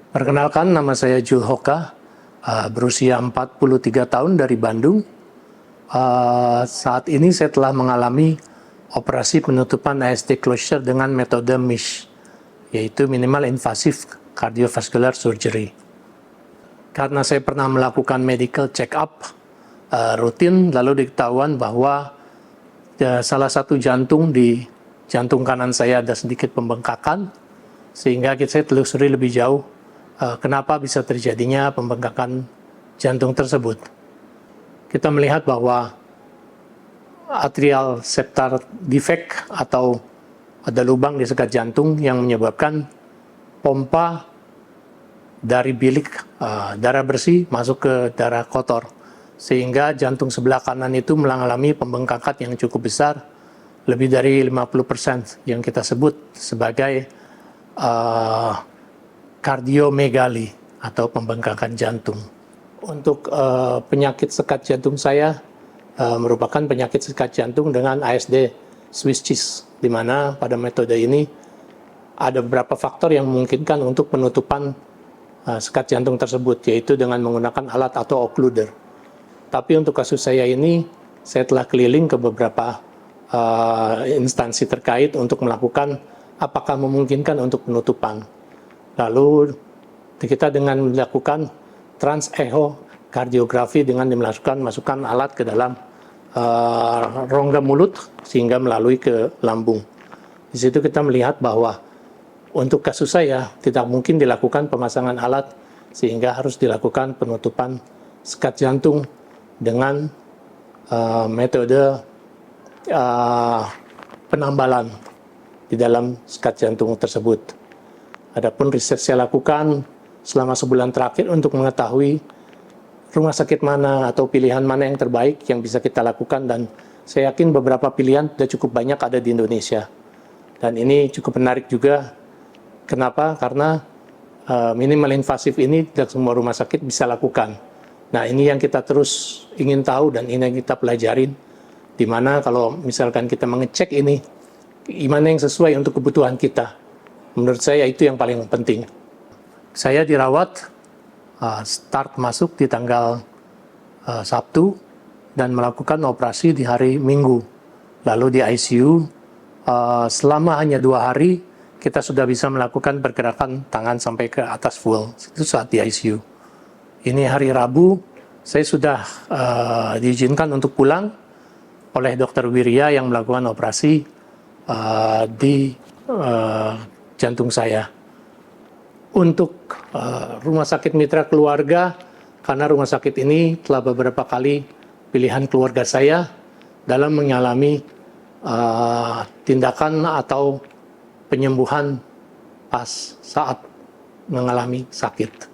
Perkenalkan, nama saya Jul Hoka, berusia 43 tahun dari Bandung. Saat ini saya telah mengalami operasi penutupan ASD closure dengan metode MISH, yaitu Minimal Invasive Cardiovascular Surgery. Karena saya pernah melakukan medical check-up rutin, lalu diketahuan bahwa salah satu jantung di jantung kanan saya ada sedikit pembengkakan, sehingga saya telusuri lebih jauh kenapa bisa terjadinya pembengkakan jantung tersebut. Kita melihat bahwa atrial septal defect atau ada lubang di sekat jantung yang menyebabkan pompa dari bilik darah bersih masuk ke darah kotor, sehingga jantung sebelah kanan itu mengalami pembengkakan yang cukup besar, lebih dari 50% yang kita sebut sebagai kardiomegali atau pembengkakan jantung. Untuk penyakit sekat jantung saya merupakan penyakit sekat jantung dengan ASD Swiss cheese, di mana pada metode ini ada beberapa faktor yang memungkinkan untuk penutupan sekat jantung tersebut, yaitu dengan menggunakan alat atau occluder. Tapi untuk kasus saya ini, saya telah keliling ke beberapa instansi terkait untuk melakukan apakah memungkinkan untuk penutupan. Lalu kita dengan melakukan transechodiografi dengan masukkan alat ke dalam rongga mulut sehingga melalui ke lambung. Di situ kita melihat bahwa untuk kasus saya tidak mungkin dilakukan pemasangan alat, sehingga harus dilakukan penutupan sekat jantung dengan metode penambalan di dalam sekat jantung tersebut. Adapun riset saya lakukan selama sebulan terakhir untuk mengetahui rumah sakit mana atau pilihan mana yang terbaik yang bisa kita lakukan, dan saya yakin beberapa pilihan sudah cukup banyak ada di Indonesia. Dan ini cukup menarik juga. Kenapa? Karena minimal invasif ini tidak semua rumah sakit bisa lakukan. Nah, ini yang kita terus ingin tahu dan ini yang kita pelajarin. Di mana kalau misalkan kita mengecek ini, gimana yang sesuai untuk kebutuhan kita. Menurut saya itu yang paling penting. Saya dirawat, start masuk di tanggal Sabtu dan melakukan operasi di hari Minggu. Lalu di ICU, selama hanya 2 hari, kita sudah bisa melakukan pergerakan tangan sampai ke atas full. Itu saat di ICU. Ini hari Rabu, saya sudah diizinkan untuk pulang oleh Dr. Wirya yang melakukan operasi di jantung saya. Untuk rumah sakit mitra keluarga, karena rumah sakit ini telah beberapa kali pilihan keluarga saya dalam mengalami tindakan atau penyembuhan pas saat mengalami sakit.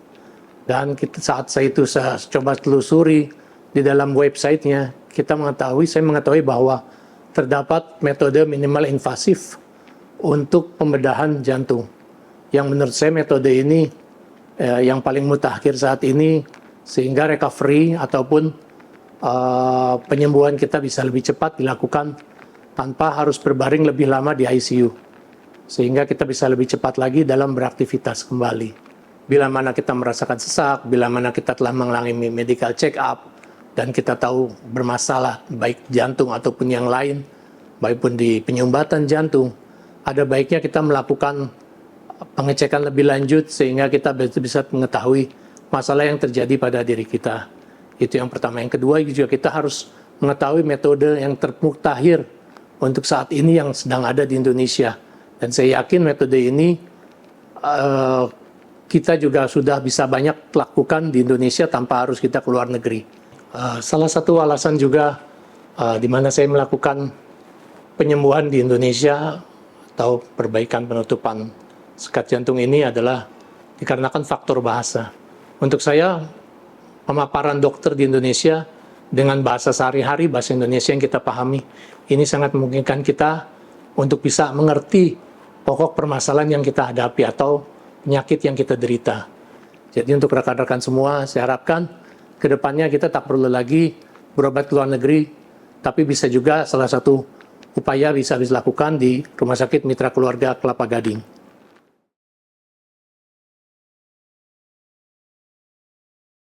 Dan saat saya coba telusuri di dalam websitenya, saya mengetahui bahwa terdapat metode minimal invasif untuk pembedahan jantung. Yang menurut saya metode ini yang paling mutakhir saat ini, sehingga recovery ataupun penyembuhan kita bisa lebih cepat dilakukan tanpa harus berbaring lebih lama di ICU. Sehingga kita bisa lebih cepat lagi dalam beraktivitas kembali. Bila mana kita merasakan sesak, bila mana kita telah mengalami medical check-up, dan kita tahu bermasalah baik jantung ataupun yang lain, baik pun di penyumbatan jantung, ada baiknya kita melakukan pengecekan lebih lanjut sehingga kita bisa mengetahui masalah yang terjadi pada diri kita. Itu yang pertama. Yang kedua juga kita harus mengetahui metode yang termutakhir untuk saat ini yang sedang ada di Indonesia. Dan saya yakin metode ini kita juga sudah bisa banyak lakukan di Indonesia tanpa harus kita keluar negeri. Salah satu alasan juga di mana saya melakukan penyembuhan di Indonesia atau perbaikan penutupan sekat jantung ini adalah dikarenakan faktor bahasa. Untuk saya, pemaparan dokter di Indonesia dengan bahasa sehari-hari, bahasa Indonesia yang kita pahami, ini sangat memungkinkan kita untuk bisa mengerti pokok permasalahan yang kita hadapi atau penyakit yang kita derita. Jadi untuk rekan-rekan semua, saya harapkan ke depannya kita tak perlu lagi berobat ke luar negeri, tapi bisa juga salah satu upaya bisa dilakukan di Rumah Sakit Mitra Keluarga Kelapa Gading.